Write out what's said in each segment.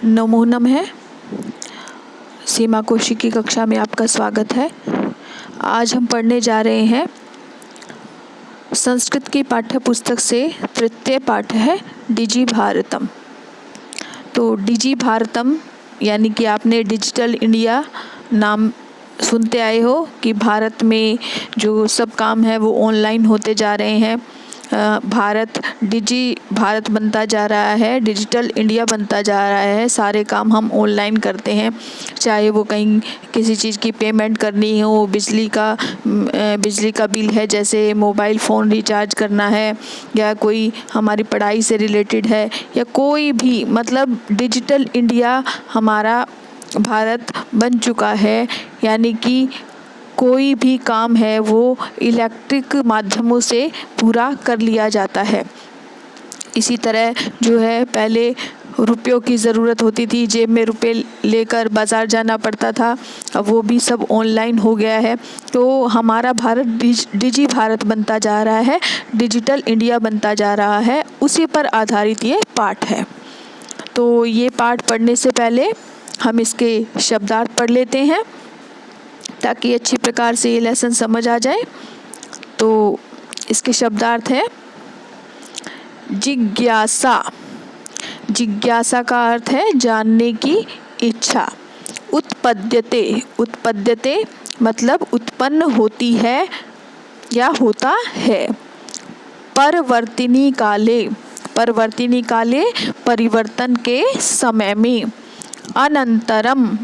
नमो नमः। सीमा कौशिक की कक्षा में आपका स्वागत है। आज हम पढ़ने जा रहे हैं संस्कृत की पाठ्य पुस्तक से तृतीय पाठ है डिजी भारतम। तो डिजी भारतम यानी कि आपने डिजिटल इंडिया नाम सुनते आए हो कि भारत में जो सब काम है वो ऑनलाइन होते जा रहे हैं। डिजी भारत बनता जा रहा है, डिजिटल इंडिया बनता जा रहा है। सारे काम हम ऑनलाइन करते हैं, चाहे वो कहीं किसी चीज़ की पेमेंट करनी हो, बिजली का बिल है, जैसे मोबाइल फ़ोन रिचार्ज करना है, या कोई हमारी पढ़ाई से रिलेटेड है, या कोई भी मतलब डिजिटल इंडिया हमारा भारत बन चुका है। यानी कि कोई भी काम है वो इलेक्ट्रिक माध्यमों से पूरा कर लिया जाता है। इसी तरह जो है पहले रुपयों की ज़रूरत होती थी, जेब में रुपए लेकर बाज़ार जाना पड़ता था, अब वो भी सब ऑनलाइन हो गया है। तो हमारा भारत डिजी भारत बनता जा रहा है, डिजिटल इंडिया बनता जा रहा है। उसी पर आधारित ये पाठ है। तो ये पाठ पढ़ने से पहले हम इसके शब्दार्थ पढ़ लेते हैं ताकि अच्छी प्रकार से ये लेसन समझ आ जाए। तो इसके शब्दार्थ है जिज्ञासा। जिज्ञासा का अर्थ है जानने की इच्छा। उत्पद्यते मतलब उत्पन्न होती है या होता है। परवर्तिनी काले परिवर्तन के समय में। अनंतरम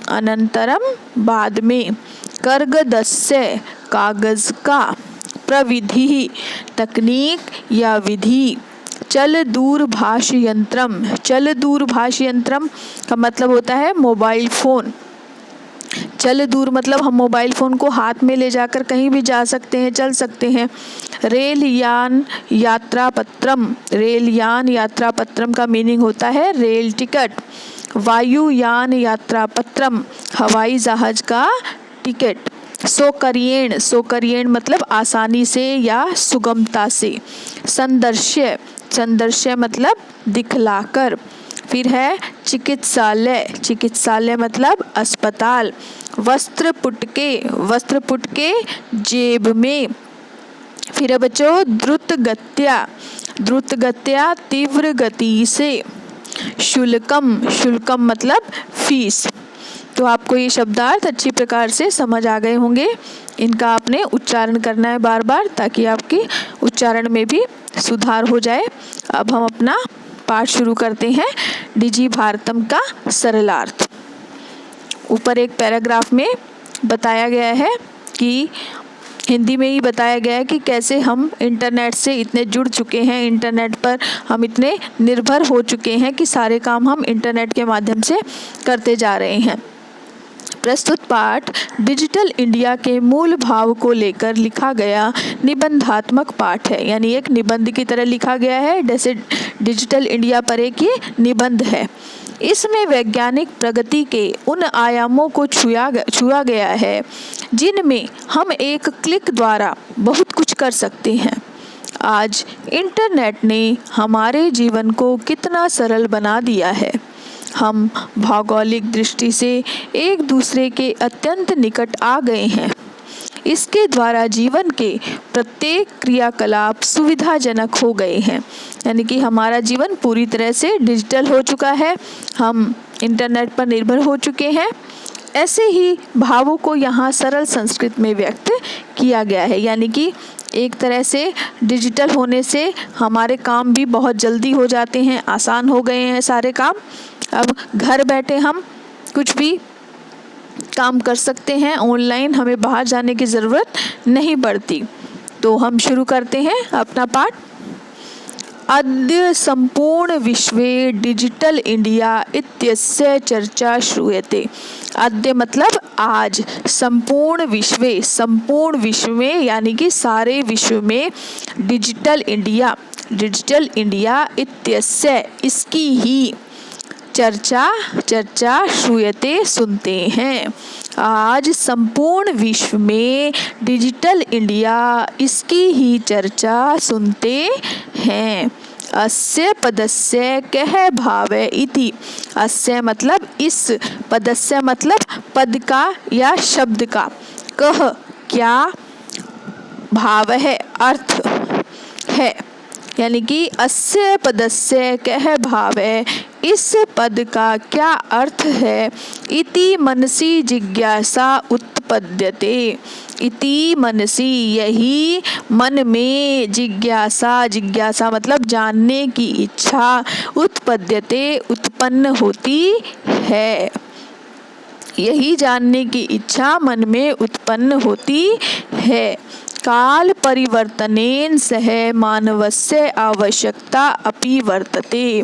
बाद में। कर्गदस्य कागज का। प्रविधि तकनीक या विधि। चल दूरभाष यंत्रम का मतलब होता है मोबाइल फ़ोन। चल दूर मतलब हम मोबाइल फ़ोन को हाथ में ले जाकर कहीं भी जा सकते हैं, चल सकते हैं। रेल यान यात्रा पत्रम का मीनिंग होता है रेल टिकट। वायुयान यात्रा पत्रम हवाई जहाज का टिकट। सोकरियेण मतलब आसानी से या सुगमता से। संदर्श्य मतलब दिखलाकर। फिर है चिकित्सालय मतलब अस्पताल। वस्त्र पुटके जेब में। फिर है बच्चों द्रुत गत्या तीव्र गति से। शुल्कम मतलब फीस। तो आपको ये शब्दार्थ अच्छी प्रकार से समझ आ गए होंगे। इनका आपने उच्चारण करना है बार बार ताकि आपकी उच्चारण में भी सुधार हो जाए। अब हम अपना पाठ शुरू करते हैं। डिजी भारतम का सरलार्थ। ऊपर एक पैराग्राफ में बताया गया है कि हिंदी में ही बताया गया है कि कैसे हम इंटरनेट से इतने जुड़ चुके हैं, इंटरनेट पर हम इतने निर्भर हो चुके हैं कि सारे काम हम इंटरनेट के माध्यम से करते जा रहे हैं। प्रस्तुत पाठ डिजिटल इंडिया के मूल भाव को लेकर लिखा गया निबंधात्मक पाठ है। यानी एक निबंध की तरह लिखा गया है, जैसे डिजिटल इंडिया पर एक ये निबंध है। इसमें वैज्ञानिक प्रगति के उन आयामों को छुआ गया है जिनमें हम एक क्लिक द्वारा बहुत कुछ कर सकते हैं। आज इंटरनेट ने हमारे जीवन को कितना सरल बना दिया है। हम भौगोलिक दृष्टि से एक दूसरे के अत्यंत निकट आ गए हैं। इसके द्वारा जीवन के प्रत्येक क्रियाकलाप सुविधाजनक हो गए हैं। यानी कि हमारा जीवन पूरी तरह से डिजिटल हो चुका है, हम इंटरनेट पर निर्भर हो चुके हैं। ऐसे ही भावों को यहाँ सरल संस्कृत में व्यक्त किया गया है। यानी कि एक तरह से डिजिटल होने से हमारे काम भी बहुत जल्दी हो जाते हैं, आसान हो गए हैं सारे काम। अब घर बैठे हम कुछ भी काम कर सकते हैं ऑनलाइन, हमें बाहर जाने की ज़रूरत नहीं पड़ती। तो हम शुरू करते हैं अपना पाठ। अद्य संपूर्ण विश्वे डिजिटल इंडिया इत्यस्य चर्चा श्रूयते। अद्य मतलब आज। संपूर्ण विश्व में यानी कि सारे विश्व में डिजिटल इंडिया इत्यस्य इसकी ही चर्चा श्रूयते सुनते हैं। आज संपूर्ण विश्व में डिजिटल इंडिया इसकी ही चर्चा सुनते हैं। अस्य पदस्य कः भावः इति। अस्य मतलब इस, पदस्य मतलब पद का या शब्द का, कः क्या, भाव है अर्थ है, यानी कि अस्य पदस्य कः भाव है, इस पद का क्या अर्थ है। इति मनसि जिज्ञासा उत्पद्यते। इति मनसि यही मन में, जिज्ञासा, जिज्ञासा मतलब जानने की इच्छा, उत्पद्यते उत्पन्न होती है। यही जानने की इच्छा मन में उत्पन्न होती है। काल परिवर्तनेन सह मानवस्य आवश्यकता अपि वर्तते।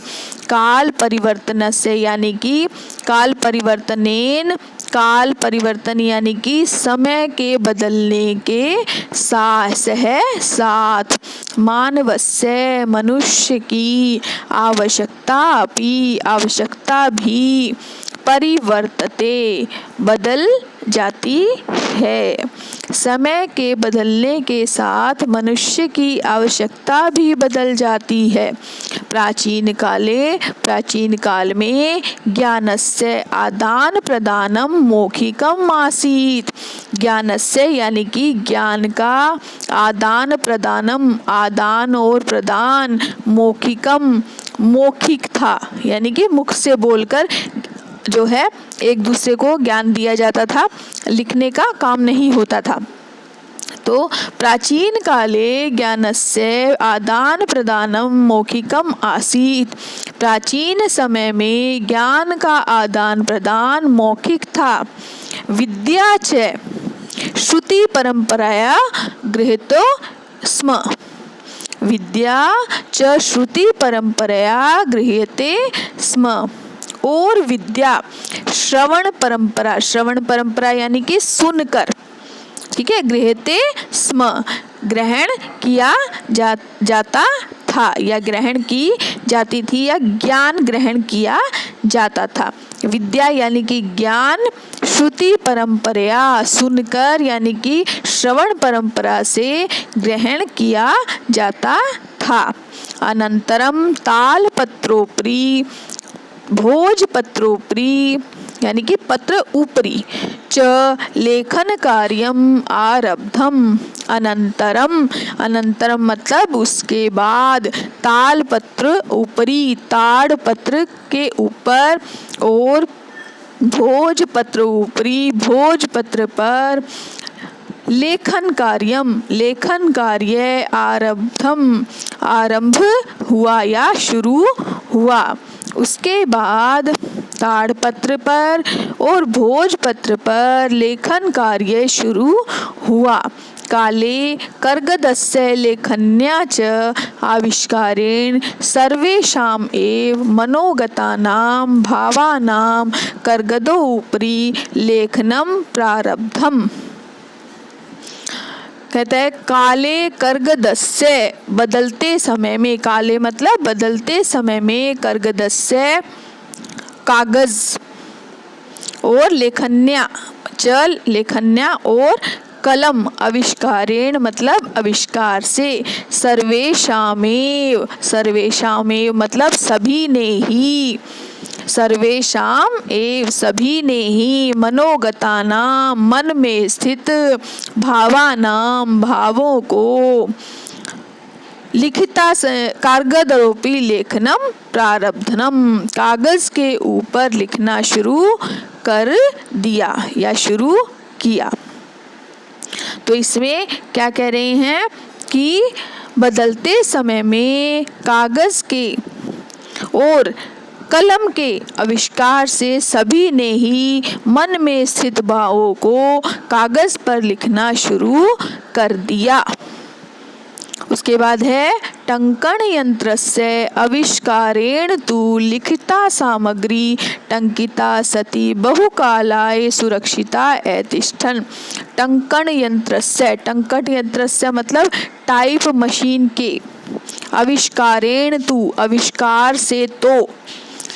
काल परिवर्तनस्य यानी कि काल परिवर्तनेन, काल परिवर्तन यानी कि समय के बदलने के साथ, मानवस्य मनुष्य की, आवश्यकता अपि आवश्यकता भी, परिवर्तते बदल जाती है। समय के बदलने के साथ मनुष्य की आवश्यकता भी बदल जाती है। प्राचीन काले, प्राचीन काल में ज्ञानस्य आदान प्रदानम मौखिकम आसीत्। ज्ञानस्य यानी कि ज्ञान का, आदान प्रदानम आदान और प्रदान, मौखिकम मौखिक था, यानी कि मुख से बोलकर जो है एक दूसरे को ज्ञान दिया जाता था, लिखने का काम नहीं होता था। तो प्राचीन काले ज्ञानस्य आदान प्रदानम मौखिकम आसीत्। प्राचीन समय में ज्ञान का आदान प्रदान मौखिक था। विद्या च श्रुति परंपराया गृहीतो स्म। विद्या च श्रुति परंपराया गृह्यते स्म। और विद्या श्रवण परंपरा, श्रवण परंपरा यानी कि सुनकर, ठीक है, गृह्यते स्म ग्रहण किया जाता था या ग्रहण की जाती थी या ज्ञान ग्रहण किया जाता था। विद्या यानी कि ज्ञान, श्रुति परंपरा सुनकर यानी कि श्रवण परंपरा से ग्रहण किया जाता था। अनंतरम तालपत्रोपरि भोजपत्रोपरि यानी कि पत्र ऊपरी च लेखन कार्यम आरब्धम। अनंतरम, अनंतरम मतलब उसके बाद, तालपत्र ऊपरी ताड़पत्र के ऊपर, और भोजपत्र ऊपरी भोजपत्र पर, लेखन कार्यम लेखन कार्य आरब्धम आरंभ हुआ या शुरू हुआ। उसके बाद ताड़पत्र पर और भोजपत्र पर लेखन कार्य शुरू हुआ। काले कर्गदस्य लेखन्या च आविष्कारेण सर्वेषाम् एव मनोगतानां भावानां कर्गदो उपरि लेखनम प्रारब्धम। कहता है काले कर्गदस्य बदलते समय में, काले मतलब बदलते समय में, कर्गदस्य कागज, और लेखन्या चल लेखन्या और कलम, आविष्कारेण मतलब आविष्कार से, सर्वेषामेव, सर्वेषामेव मतलब सभी ने ही, सर्वेषाम एव सभी ने ही, मनोगतानाम मन में स्थित, भावानाम भावों को, लिखिता कागदोपि लेखनम प्रारब्धनम कागज के ऊपर लिखना शुरू कर दिया या शुरू किया। तो इसमें क्या कह रहे हैं कि बदलते समय में कागज के और कलम के आविष्कार से सभी ने ही मन में स्थित भावों को कागज पर लिखना शुरू कर दिया। उसके बाद है टंकण यंत्रस्य आविष्कारेण तु लिखिता सामग्री टंकिता सती बहुकालाय सुरक्षिता ऐतिष्ठन्। टंकण यंत्रस्य, टंकण यंत्रस्य मतलब टाइप मशीन के, आविष्कारेण तु आविष्कार से, तो,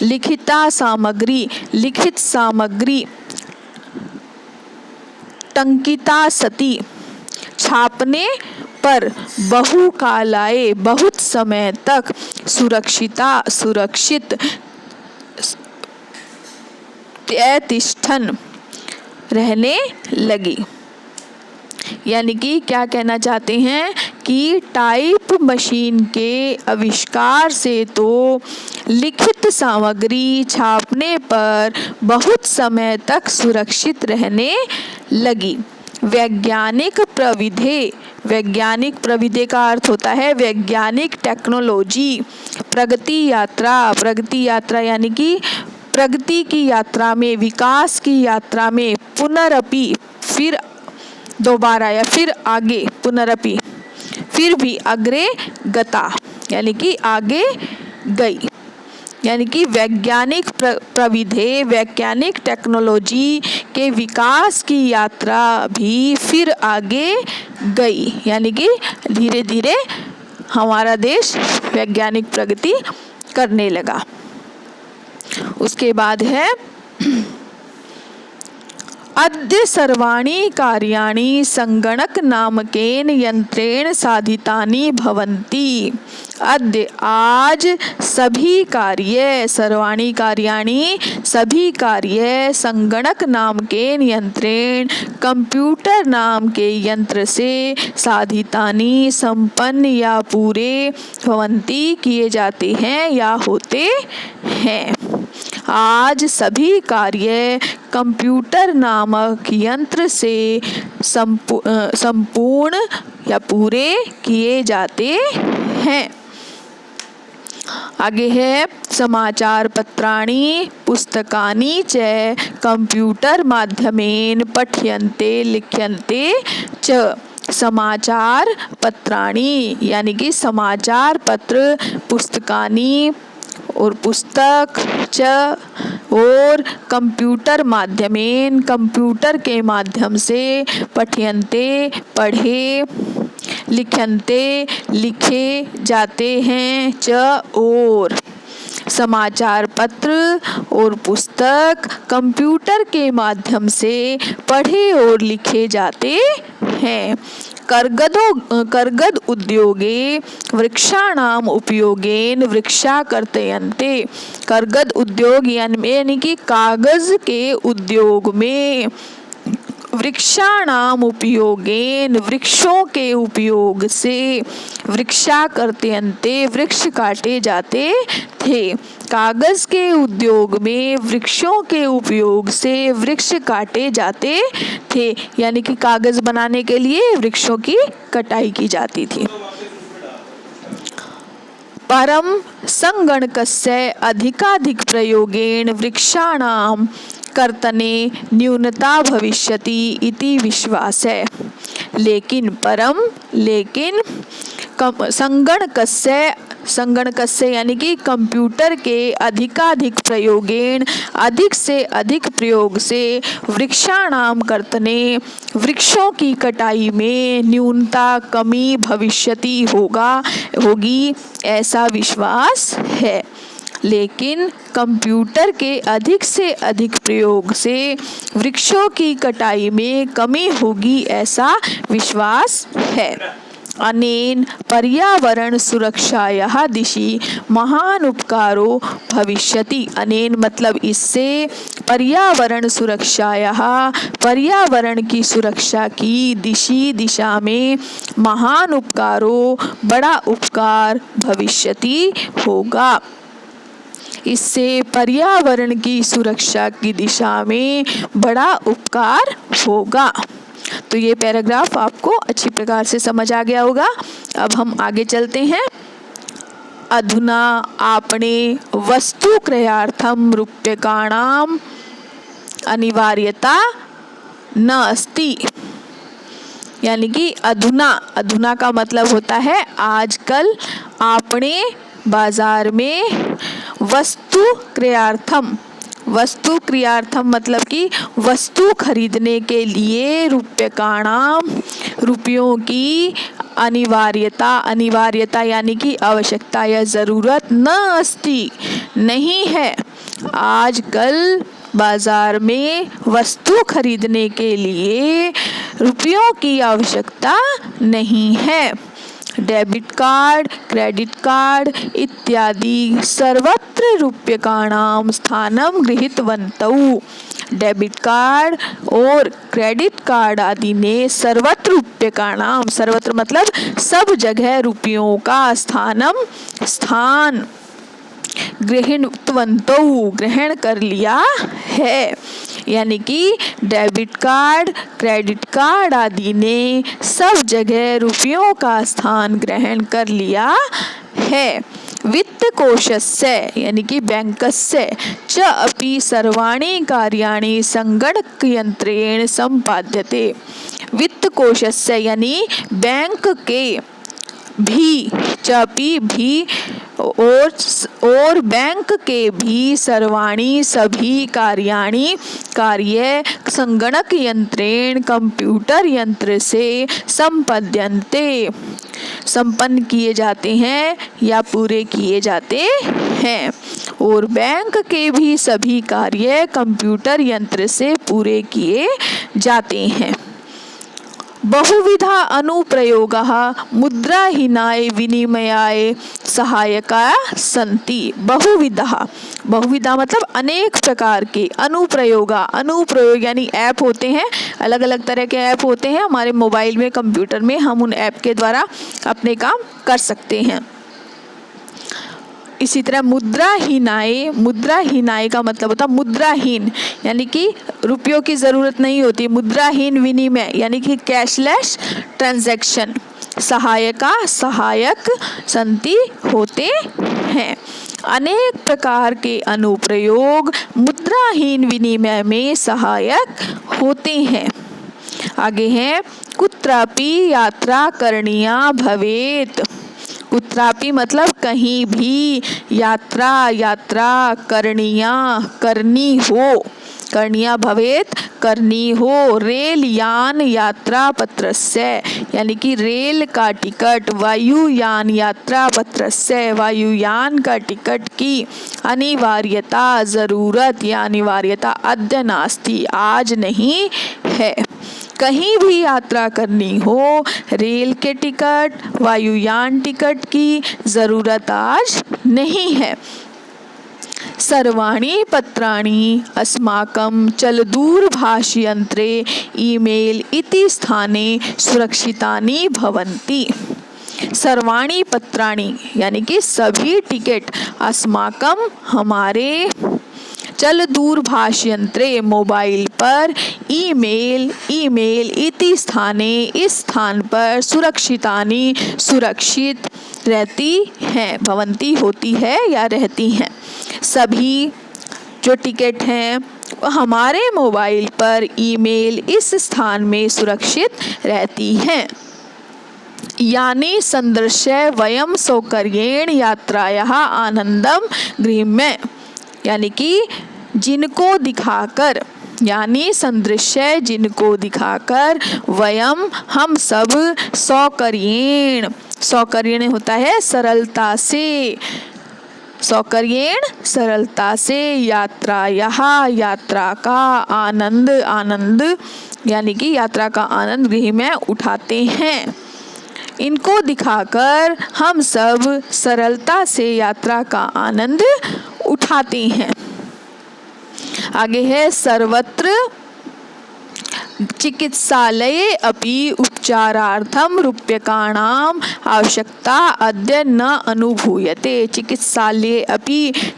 लिखिता सामग्री लिखित सामग्री, टंकिता सती छापने पर बहुकालाय बहुत समय तक सुरक्षित तिष्ठन रहने लगी। यानी कि क्या कहना चाहते हैं कि टाइप मशीन के आविष्कार से तो लिखित सामग्री छापने पर बहुत समय तक सुरक्षित रहने लगी। वैज्ञानिक प्रविधि का अर्थ होता है वैज्ञानिक टेक्नोलॉजी। प्रगति यात्रा यानी कि प्रगति की यात्रा में, विकास की यात्रा में, पुनरपि फिर दोबारा या फिर आगे, पुनरपि फिर भी, अग्रे गता यानी कि आगे गई। यानी कि वैज्ञानिक प्रविधि, वैज्ञानिक टेक्नोलॉजी के विकास की यात्रा भी फिर आगे गई। यानी कि धीरे धीरे हमारा देश वैज्ञानिक प्रगति करने लगा। उसके बाद है अद्य सर्वाणि कार्याणि संगणक नामकेन यंत्रेण साधितानि भवन्ति। अद्य आज सभी कार्य, सर्वाणि कार्याणि सभी कार्य, संगणक नाम के यंत्रेण कंप्यूटर नाम के यंत्र से साधितानि संपन्न या पूरे भवन्ति किए जाते हैं या होते हैं। आज सभी कार्य कंप्यूटर नामक यंत्र से संपूर्ण या पूरे किए जाते हैं। आगे है समाचार पत्राणि पुस्तकानि च कंप्यूटर माध्यमेन पठ्यन्ते लिख्यन्ते च। समाचार पत्राणि यानी कि समाचार पत्र, पुस्तकानि और पुस्तक, च और कंप्यूटर माध्यमेन कंप्यूटर के माध्यम से, पठ्यन्ते पढ़े, लिख्यन्ते लिखे जाते हैं, च और समाचार पत्र और पुस्तक कंप्यूटर के माध्यम से पढ़े और लिखे जाते हैं। कर्गद उद्योगे वृक्षाणाम उपयोगेन वृक्षा कर्तयन्ते। कर्गद उद्योग यानी कि कागज के उद्योग में वृक्षाणाम उपयोगेन वृक्षों के उपयोग से वृक्षा कर्तयन्ते वृक्ष काटे जाते थे। कागज के उद्योग में वृक्षों के उपयोग से वृक्ष काटे जाते थे। यानी कि कागज बनाने के लिए वृक्षों की कटाई की जाती थी। परम संगणकस्य अधिकाधिक प्रयोगेण वृक्षाणाम कर्तने न्यूनता भविष्यति इति विश्वास है। लेकिन संगणकस्य यानी कि कंप्यूटर के अधिकाधिक प्रयोगेण अधिक से अधिक प्रयोग से वृक्षाणाम कर्तने वृक्षों की कटाई में न्यूनता कमी भविष्यति होगी ऐसा विश्वास है। लेकिन कंप्यूटर के अधिक से अधिक प्रयोग से वृक्षों की कटाई में कमी होगी ऐसा विश्वास है। अनेन पर्यावरण सुरक्षायाः दिशि महान उपकारो भविष्यति। अनेन मतलब इससे पर्यावरण सुरक्षायाः पर्यावरण की सुरक्षा की दिशा में महान उपकारो बड़ा उपकार भविष्यति होगा। इससे पर्यावरण की सुरक्षा की दिशा में बड़ा उपकार होगा। तो ये पैराग्राफ आपको अच्छी प्रकार से समझ आ गया होगा। अब हम आगे चलते हैं। अधुना आपणे वस्तु क्रयार्थम रूप्यकाणाम अनिवार्यता न अस्ति। यानी कि अधुना का मतलब होता है आजकल। आपणे बाजार में वस्तु क्रियार्थम मतलब कि वस्तु खरीदने के लिए रूप्यकाणाम रुपयों की अनिवार्यता यानी कि आवश्यकता या ज़रूरत न अस्ति नहीं है। आजकल बाजार में वस्तु खरीदने के लिए रुपयों की आवश्यकता नहीं है। डेबिट कार्ड, क्रेडिट कार्ड इत्यादि सर्वत्र रूप्यकाणां स्थानं गृहीतवन्तौ। डेबिट कार्ड और क्रेडिट कार्ड आदि ने सर्वत्र रूप्यकाणां, सर्वत्र मतलब सब जगह रुपयों का स्थान गृहीतवन्तौ ग्रहण कर लिया है। यानी कि डेबिट कार्ड, क्रेडिट कार्ड आदि ने सब जगह रुपयों का स्थान ग्रहण कर लिया है। वित्त कोशस्य यानी कि बैंकस्य च अपि सर्वाणि कार्याणि संगणकयंत्रेण संपाद्यते। वित्त कोशस्य यानी बैंक के भी, चापी भी और बैंक के भी सर्वाणी सभी कार्याणि कार्य संगणक यंत्रेण कंप्यूटर यंत्र से संपद्यन्ते संपन्न किए जाते हैं या पूरे किए जाते हैं। और बैंक के भी सभी कार्य कंप्यूटर यंत्र से पूरे किए जाते हैं। बहुविधा अनुप्रयोगाः मुद्राहीनाय विनिमयाय सहायकाः सन्ति। बहुविधा मतलब अनेक प्रकार के। अनुप्रयोग यानी ऐप होते हैं, अलग अलग तरह के ऐप होते हैं हमारे मोबाइल में, कंप्यूटर में। हम उन ऐप के द्वारा अपने काम कर सकते हैं। इसी तरह मुद्राहीनाय का मतलब होता है मुद्राहीन, यानी कि रुपयों की ज़रूरत नहीं होती। मुद्राहीन विनिमय यानी कि कैशलेस ट्रांजैक्शन। सहायक संति होते हैं। अनेक प्रकार के अनुप्रयोग मुद्राहीन विनिमय में सहायक होते हैं। आगे है कुत्रापि यात्रा करणीया भवेत्। कुत्रापि मतलब कहीं भी, यात्रा करणीया भवेत् करनी हो। रेल यान यात्रा पत्रस्य यानी कि रेल का टिकट, वायुयान यात्रा पत्रस्य वायुयान का टिकट की अनिवार्यता, जरूरत या अनिवार्यता अद्य नास्ति आज नहीं है। कहीं भी यात्रा करनी हो, रेल के टिकट, वायुयान टिकट की ज़रूरत आज नहीं है। सर्वाणि पत्राणि अस्माकं चलदूरभाषयंत्रे ईमेल इति स्थाने सुरक्षितानि भवन्ति। सर्वाणि पत्राणि यानी कि सभी टिकट, अस्माकं हमारे, चल दूरभाषयंत्रे मोबाइल पर, ईमेल इति स्थाने इस स्थान पर, सुरक्षितानि सुरक्षित रहती हैं, भवंती होती है या रहती हैं। सभी जो टिकट हैं हमारे मोबाइल पर, ईमेल इस स्थान में सुरक्षित रहती हैं। यानी संदर्श्य वयम सौकर्येण यात्रायाः आनंदम गृह्य यानी कि जिनको दिखाकर, यानी संदृश्य जिनको दिखाकर, वयम हम सब, सौकर्येण होता है सरलता से, सरलता से, यात्रा का आनंद यानी कि यात्रा का आनंद गृह में उठाते हैं। इनको दिखाकर हम सब सरलता से यात्रा का आनंद उठाते हैं। आगे है सर्वत्र चिकित्सालये अपि उपचारार्थम रूप्यकाणाम आवश्यकता अद्य न अनुभूयते।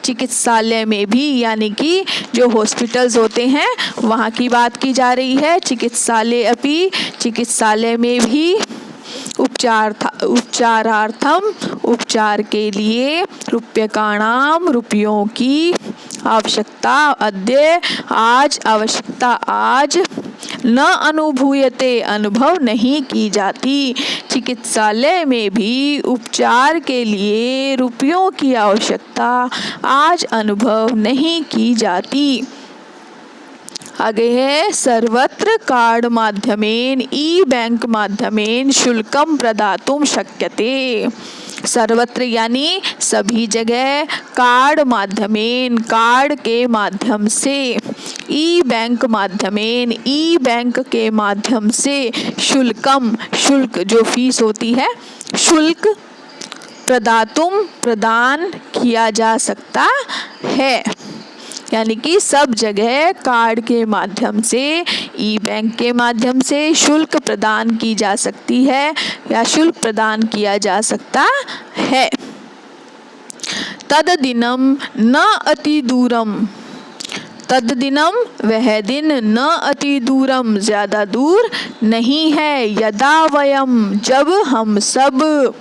चिकित्सालय में भी यानी कि जो हॉस्पिटल्स होते हैं वहाँ की बात की जा रही है। चिकित्सालय में भी उपचारार्थम उपचार के लिए रूप्यकाणाम रुपयों की आवश्यकता अद्य आज न अनुभूयते अनुभव नहीं की जाती। चिकित्सालय में भी उपचार के लिए रुपयों की आवश्यकता आज अनुभव नहीं की जाती। आगे है सर्वत्र कार्ड माध्यमेन ई बैंक माध्यमेन शुल्कम प्रदातुं शक्यते। सर्वत्र यानी सभी जगह, कार्ड माध्यमेन कार्ड के माध्यम से, ई बैंक माध्यमेन ई बैंक के माध्यम से, शुल्कम शुल्क जो फीस होती है, शुल्क प्रदातुम प्रदान किया जा सकता है। यानी कि सब जगह कार्ड के माध्यम से, ई बैंक के माध्यम से शुल्क प्रदान की जा सकती है या शुल्क प्रदान किया जा सकता है। तद दिनम न अति दूरम, तद दिनम वह दिन, न अति दूरम ज्यादा दूर नहीं है, यदा वयम जब हम सब,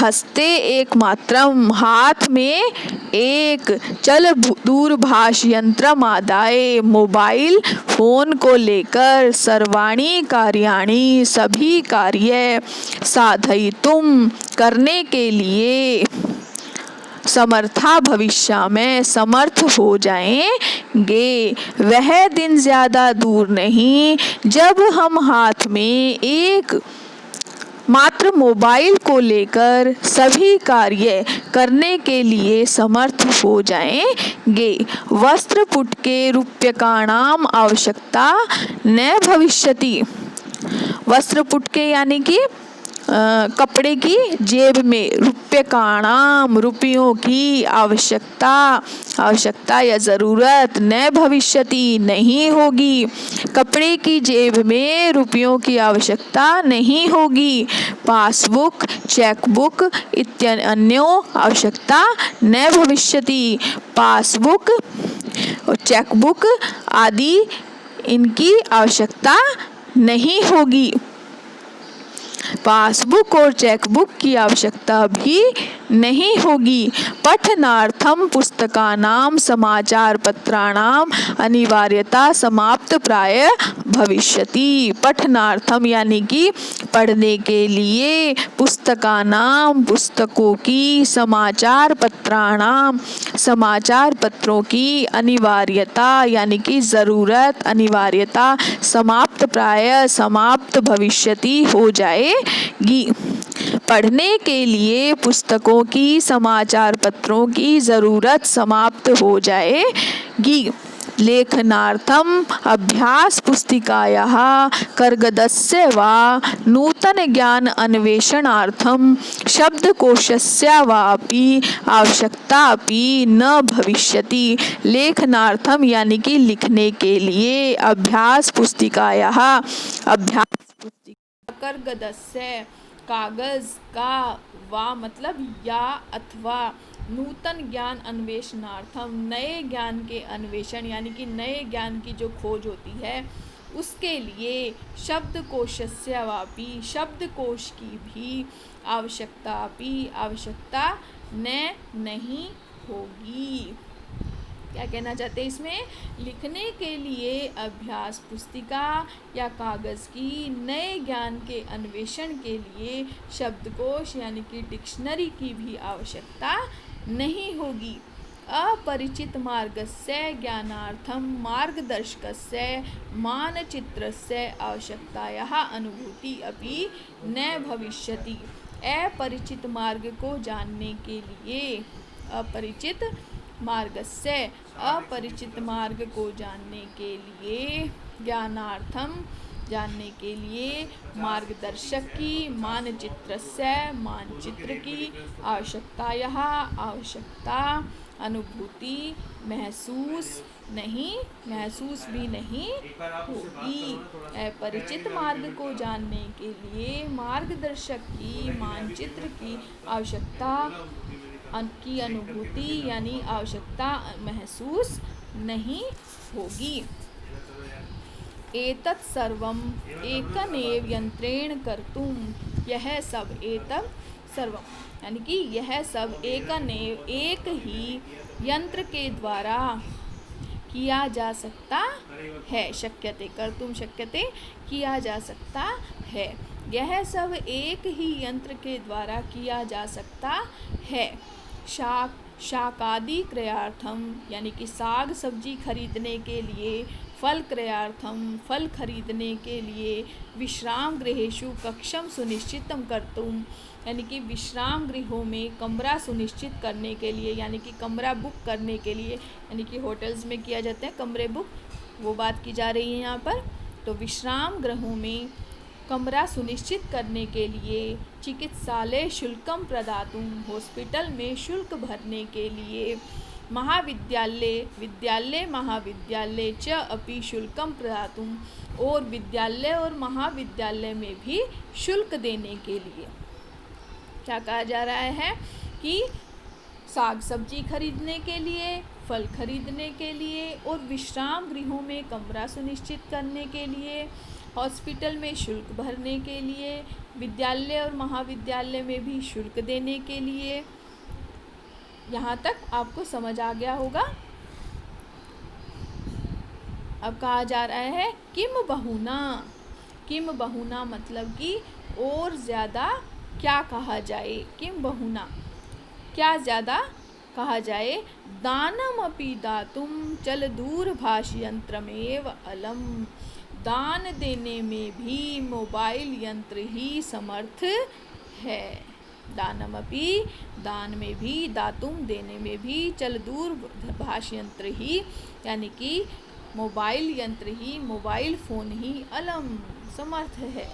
हस्ते एक मात्रम हाथ में एक, चल दूरभाष यंत्रम आदाय मोबाइल फोन को लेकर, सर्वाणी कार्याणी सभी कार्य, साधयितुम करने के लिए, समर्था भविष्य में समर्थ हो जाएंगे। वह दिन ज्यादा दूर नहीं जब हम हाथ में एक मात्र मोबाइल को लेकर सभी कार्य करने के लिए समर्थ हो जाएंगे। वस्त्र पुटके रूप्यकाणाम आवश्यकता न भविष्यति, वस्त्र पुटके यानी कि कपड़े की जेब में, रूप्यकाणाम रुपयों की आवश्यकता, आवश्यकता या ज़रूरत, न भविष्यति नहीं होगी, कपड़े की जेब में रुपयों की आवश्यकता नहीं होगी। पासबुक, चेकबुक इत्यादि अन्यों आवश्यकता न भविष्यति, पासबुक और चेकबुक आदि इनकी आवश्यकता नहीं होगी। पासबुक और चेकबुक की आवश्यकता भी नहीं होगी। पठनार्थम पुस्तकानाम समाचार पत्राणाम अनिवार्यता समाप्त प्राय भविष्यति, पठनार्थम यानी कि पढ़ने के लिए, पुस्तकानाम पुस्तकों की, समाचार पत्राणाम समाचार पत्रों की, अनिवार्यता यानी कि ज़रूरत, अनिवार्यता, समाप्त प्राय समाप्त भविष्यति हो जाएगी। पढ़ने के लिए पुस्तकों की, समाचार पत्रों की ज़रूरत समाप्त हो जाएगी। लेखनार्थम अभ्यास पुस्तिकायाः कर्गदस्य वा नूतन ज्ञान अन्वेषणार्थम शब्दकोशस्य वापि आवश्यकता अपि न भविष्यति। लेखनार्थम यानी कि लिखने के लिए, अभ्यास पुस्तिकायाः अभ्यास पुस्तिका, कर्गदस्य कागज का, वा मतलब या अथवा, नूतन ज्ञान अन्वेषणार्थम नए ज्ञान के अन्वेषण यानी कि नए ज्ञान की जो खोज होती है उसके लिए, शब्दकोशस्य वापि शब्दकोश की भी, आवश्यकता भी आवश्यकता नहीं होगी। क्या कहना चाहते हैं इसमें? लिखने के लिए अभ्यास पुस्तिका या कागज़ की, नए ज्ञान के अन्वेषण के लिए शब्दकोश यानी कि डिक्शनरी की भी आवश्यकता नहीं होगी। अपरिचित मार्गस्य ज्ञानार्थम मार्गदर्शकस्य मानचित्रस्य आवश्यकतायाः अनुभूति अपि न भविष्यति। अपरिचित मार्ग को जानने के लिए, अपरिचित मार्गस्य अपरिचित मार्ग को जानने के लिए, ज्ञानार्थम जानने के लिए, मार्गदर्शक की, मानचित्रस्य मानचित्र की, आवश्यकतायाः आवश्यकता, अनुभूति महसूस भी नहीं होगी। अपरिचित मार्ग को जानने के लिए मार्गदर्शक की, मानचित्र की आवश्यकता की अनुभूति यानी आवश्यकता महसूस नहीं होगी। एतत् सर्वम एकमेव यंत्रेण कर्तुम, यह सब एतत् सर्वम यानी कि यह सब एकमेव एक ही यंत्र के द्वारा किया जा सकता है। शक्यते कर्तुम शक्यते किया जा सकता है। यह सब एक ही यंत्र के द्वारा किया जा सकता है। शाक शाकादि क्रयार्थम यानी कि साग सब्जी खरीदने के लिए, फल क्रयार्थम फल खरीदने के लिए, विश्राम गृहेषु कक्षम सुनिश्चितम कर्तुम यानी कि विश्राम गृहों में कमरा सुनिश्चित करने के लिए, यानी कि कमरा बुक करने के लिए, यानी कि होटल्स में किया जाता है कमरे बुक, वो बात की जा रही है यहाँ पर। तो विश्राम गृहों में कमरा सुनिश्चित करने के लिए, चिकित्सालय शुल्कम प्रदातुम हॉस्पिटल में शुल्क भरने के लिए, महाविद्यालय विद्यालय महाविद्यालय च अपि शुल्कम प्रदातुम और विद्यालय और महाविद्यालय में भी शुल्क देने के लिए। क्या कहा जा रहा है कि साग सब्जी खरीदने के लिए, फल खरीदने के लिए और विश्राम गृहों में कमरा सुनिश्चित करने के लिए, हॉस्पिटल में शुल्क भरने के लिए, विद्यालय और महाविद्यालय में भी शुल्क देने के लिए। यहाँ तक आपको समझ आ गया होगा। अब कहा जा रहा है किम बहुना। किम बहुना मतलब कि और ज़्यादा क्या कहा जाए, किम बहुना क्या ज़्यादा कहा जाए। दानम अपि दातुम चल दूरभाष यंत्रमेव अलम दान देने में भी मोबाइल यंत्र ही समर्थ है। दानमपि दान में भी, दातुम देने में भी, चल दूरभाष यंत्र ही यानी कि मोबाइल यंत्र ही, मोबाइल फ़ोन ही अलम समर्थ है।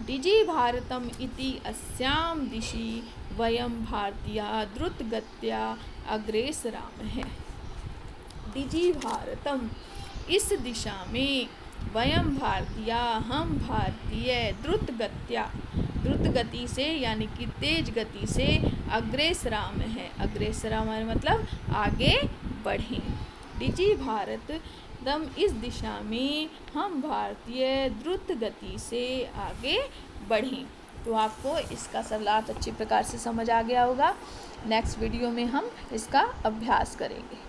डिजि भारतम इति अस्याम दिशि वयम भारतीया द्रुतगत्या अग्रेसराम है। डिजि भारतम इस दिशा में, वयम भारतीया हम भारतीय, द्रुतगत्या द्रुत गति से यानी कि तेज गति से, अग्रेसराम है। अग्रेसराम मतलब आगे बढ़ें। डिजि भारत दम इस दिशा में हम भारतीय द्रुत गति से आगे बढ़ें। तो आपको इसका सवाल अच्छी प्रकार से समझ आ गया होगा। नेक्स्ट वीडियो में हम इसका अभ्यास करेंगे।